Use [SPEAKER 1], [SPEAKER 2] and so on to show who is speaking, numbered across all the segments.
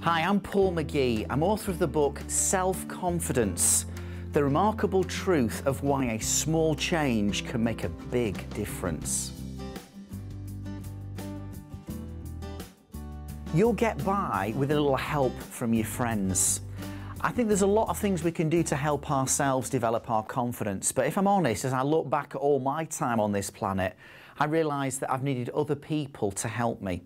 [SPEAKER 1] Hi, I'm Paul McGee. I'm author of the book Self-Confidence, the remarkable truth of why a small change can make a big difference. You'll get by with a little help from your friends. I think there's a lot of things we can do to help ourselves develop our confidence, but if I'm honest, as I look back at all my time on this planet, I realise that I've needed other people to help me.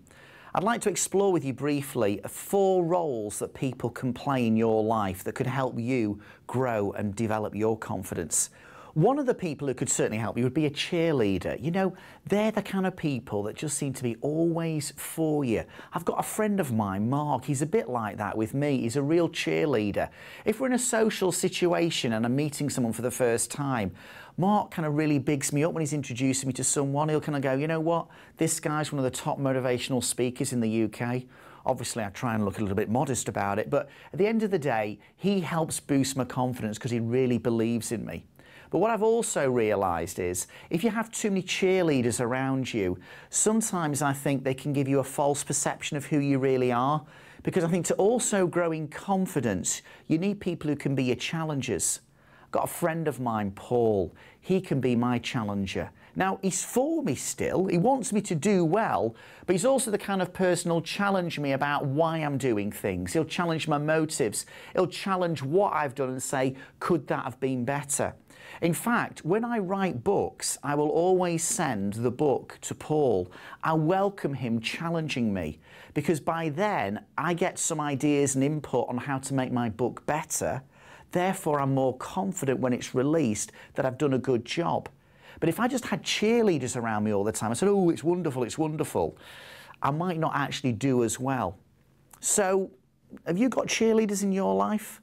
[SPEAKER 1] I'd like to explore with you briefly 4 roles that people can play in your life that could help you grow and develop your confidence. One of the people who could certainly help you would be a cheerleader. You know, they're the kind of people that just seem to be always for you. I've got a friend of mine, Mark, he's a bit like that with me. He's a real cheerleader. If we're in a social situation and I'm meeting someone for the first time, Mark kind of really bigs me up when he's introducing me to someone. He'll kind of go, you know what, this guy's one of the top motivational speakers in the UK. Obviously, I try and look a little bit modest about it, but at the end of the day, he helps boost my confidence because he really believes in me. But what I've also realised is, if you have too many cheerleaders around you, sometimes I think they can give you a false perception of who you really are. Because I think to also grow in confidence, you need people who can be your challengers. I've got a friend of mine, Paul. He can be my challenger. Now, he's for me still. He wants me to do well, but he's also the kind of person who'll challenge me about why I'm doing things. He'll challenge my motives. He'll challenge what I've done and say, could that have been better? In fact, when I write books, I will always send the book to Paul. I welcome him challenging me, because by then I get some ideas and input on how to make my book better. Therefore, I'm more confident when it's released that I've done a good job. But if I just had cheerleaders around me all the time, I said, oh, it's wonderful, I might not actually do as well. So, have you got cheerleaders in your life?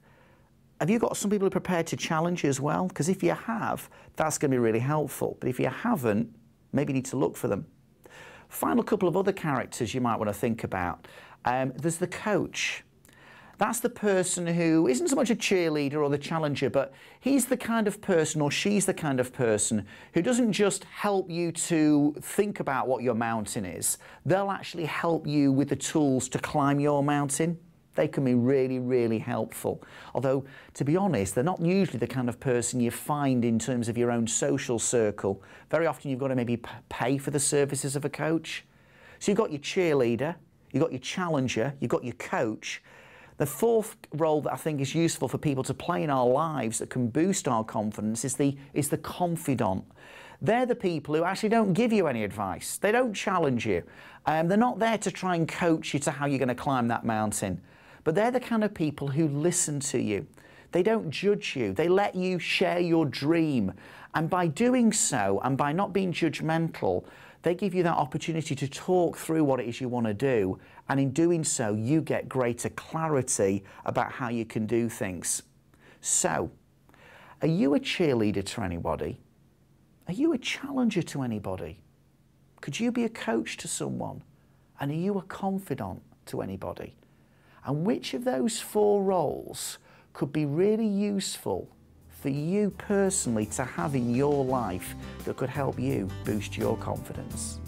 [SPEAKER 1] Have you got some people who are prepared to challenge you as well? Because if you have, that's going to be really helpful. But if you haven't, maybe you need to look for them. Final couple of other characters you might want to think about. There's the coach. That's the person who isn't so much a cheerleader or the challenger, but he's the kind of person, or she's the kind of person, who doesn't just help you to think about what your mountain is. They'll actually help you with the tools to climb your mountain. They can be really, really helpful. Although, to be honest, they're not usually the kind of person you find in terms of your own social circle. Very often you've got to maybe pay for the services of a coach. So you've got your cheerleader, you've got your challenger, you've got your coach. The 4th role that I think is useful for people to play in our lives that can boost our confidence is the confidant. They're the people who actually don't give you any advice. They don't challenge you. They're not there to try and coach you to how you're going to climb that mountain. But they're the kind of people who listen to you. They don't judge you. They let you share your dream. And by doing so, and by not being judgmental, they give you that opportunity to talk through what it is you want to do. And in doing so, you get greater clarity about how you can do things. So, are you a cheerleader to anybody? Are you a challenger to anybody? Could you be a coach to someone? And are you a confidant to anybody? And which of those 4 roles could be really useful for you personally to have in your life that could help you boost your confidence?